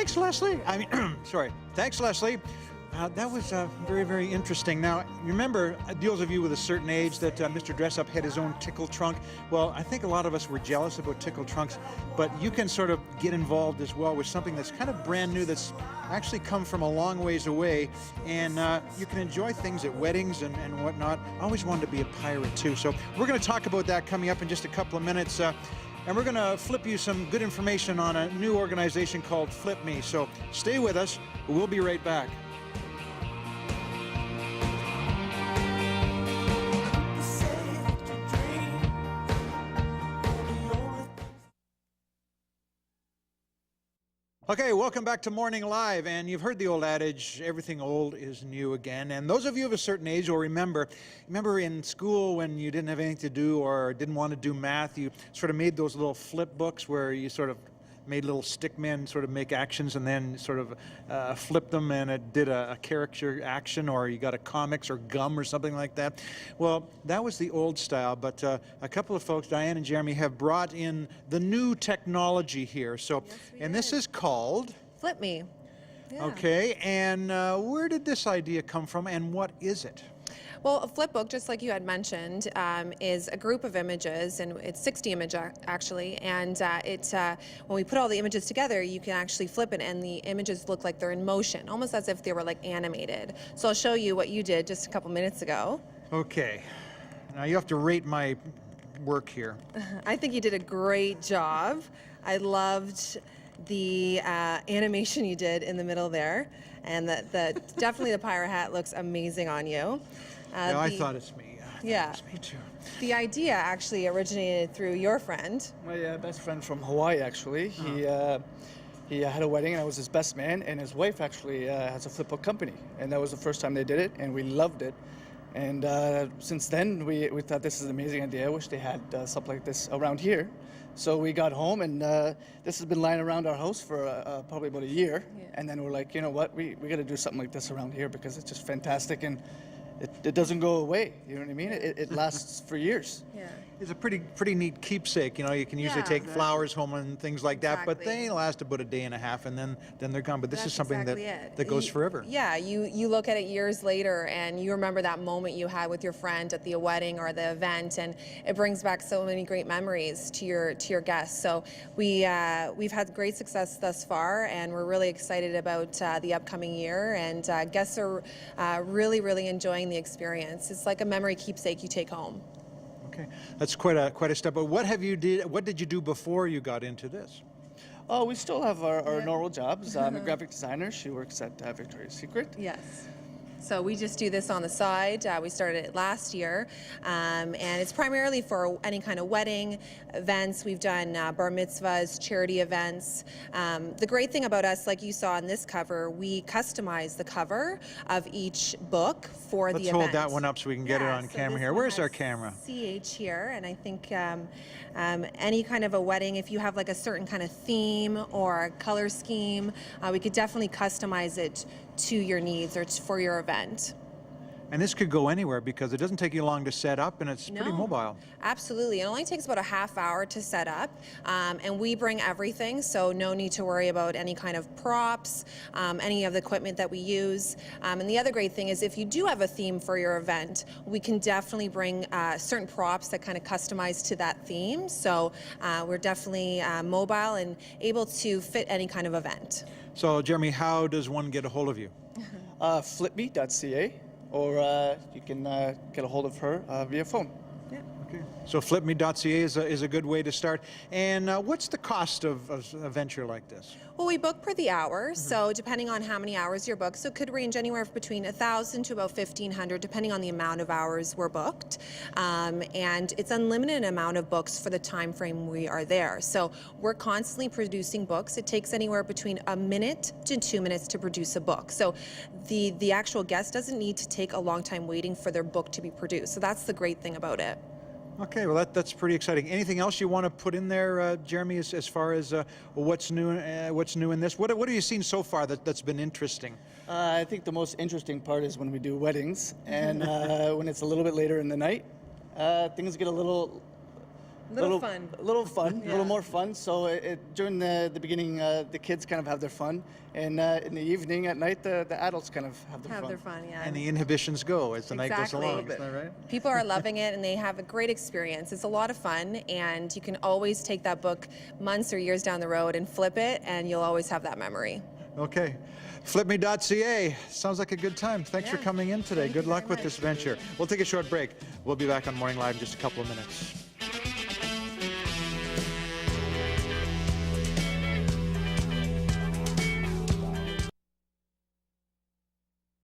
Thanks, Leslie. Sorry. Thanks, Leslie. That was very, very interesting. Now, remember, those of you with a certain age, that Mr. Dressup had his own tickle trunk. Well, I think a lot of us were jealous about tickle trunks, but you can sort of get involved as well with something that's kind of brand new, that's actually come from a long ways away, and you can enjoy things at weddings and whatnot. I always wanted to be a pirate too, so we're going to talk about that coming up in just a couple of minutes. And we're going to flip you some good information on a new organization called FlipMe. So stay with us. We'll be right back. Okay, welcome back to Morning Live, and you've heard the old adage, everything old is new again. And those of you of a certain age will remember in school when you didn't have anything to do or didn't want to do math, you sort of made those little flip books where you sort of made little stick men sort of make actions and then sort of flip them, and it did a character action, or you got a comics or gum or something like that. Well, that was the old style, but a couple of folks, Diane and Jeremy, have brought in the new technology here. So, yes, and this is called FlipMe. Yeah. Okay, and where did this idea come from, and what is it? Well, a flip book, just like you had mentioned, is a group of images, and it's 60 images actually, and when we put all the images together, you can actually flip it, and the images look like they're in motion, almost as if they were like animated. So I'll show you what you did just a couple minutes ago. Okay, now you have to rate my work here. I think you did a great job. I loved the animation you did in the middle there, and definitely the pirate hat looks amazing on you. Yeah, I thought it's me. Yeah. It's me too. The idea actually originated through your friend. My best friend from Hawaii, actually. He had a wedding, and I was his best man, and his wife actually has a flipbook company, and that was the first time they did it, and we loved it. And since then, we thought this is an amazing idea. I wish they had something like this around here. So we got home, and this has been lying around our house for probably about a year. Yeah. And then we're like, you know what, we got to do something like this around here because it's just fantastic, and it doesn't go away. You know what I mean? It lasts for years. Yeah. It's a pretty neat keepsake. You know, you can usually take flowers home and things like that, but they last about a day and a half, and then they're gone. But this is something that goes forever. Yeah, you look at it years later, and you remember that moment you had with your friend at the wedding or the event, and it brings back so many great memories to your guests. So we've had great success thus far, and we're really excited about the upcoming year. And guests are really enjoying the experience. It's like a memory keepsake you take home. Okay, that's quite a step. But what did you do before you got into this? Oh, we still have our normal jobs. I'm a graphic designer. She works at Victoria's Secret. Yes. So we just do this on the side. We started it last year, and it's primarily for any kind of wedding events. We've done bar mitzvahs, charity events. The great thing about us, like you saw on this cover, we customize the cover of each book for the event. Let's hold that one up so we can get it on camera here. Where's our camera? CH here, and I think any kind of a wedding, if you have like a certain kind of theme or a color scheme, we could definitely customize it to your needs or for your event. And this could go anywhere because it doesn't take you long to set up, and it's pretty mobile. Absolutely. It only takes about a half hour to set up, and we bring everything, so no need to worry about any kind of props, any of the equipment that we use. And the other great thing is if you do have a theme for your event, we can definitely bring certain props that kind of customize to that theme. So we're definitely mobile and able to fit any kind of event. So Jeremy, how does one get a hold of you? FlipMe.ca. Or you can get a hold of her via phone. Yeah. Okay. So flipme.ca is a good way to start. And what's the cost of a venture like this? Well, we book per the hour, so depending on how many hours you're booked, so it could range anywhere between 1,000 to about 1,500, depending on the amount of hours we're booked. And it's unlimited amount of books for the time frame we are there. So we're constantly producing books. It takes anywhere between a minute to 2 minutes to produce a book. So the actual guest doesn't need to take a long time waiting for their book to be produced. So that's the great thing about it. Okay, well that's pretty exciting. Anything else you want to put in there, Jeremy, as far as what's new in this? What have you seen so far that's been interesting? I think the most interesting part is when we do weddings, and when it's a little bit later in the night, things get a little Little fun. A little fun, a Yeah. little more fun. So during the beginning, the kids kind of have their fun, and in the evening, at night, the adults kind of have their Have fun. their fun, yeah. And the inhibitions go as the night goes Exactly. along. Isn't that right? People are loving it and they have a great experience. It's a lot of fun, and you can always take that book months or years down the road and flip it, and you'll always have that memory. Okay. FlipMe.ca. Sounds like a good time. Thanks for Yeah. coming in today. Thank Good you luck very with much. this venture. We'll take a short break. We'll be back on Morning Live in just a couple of minutes.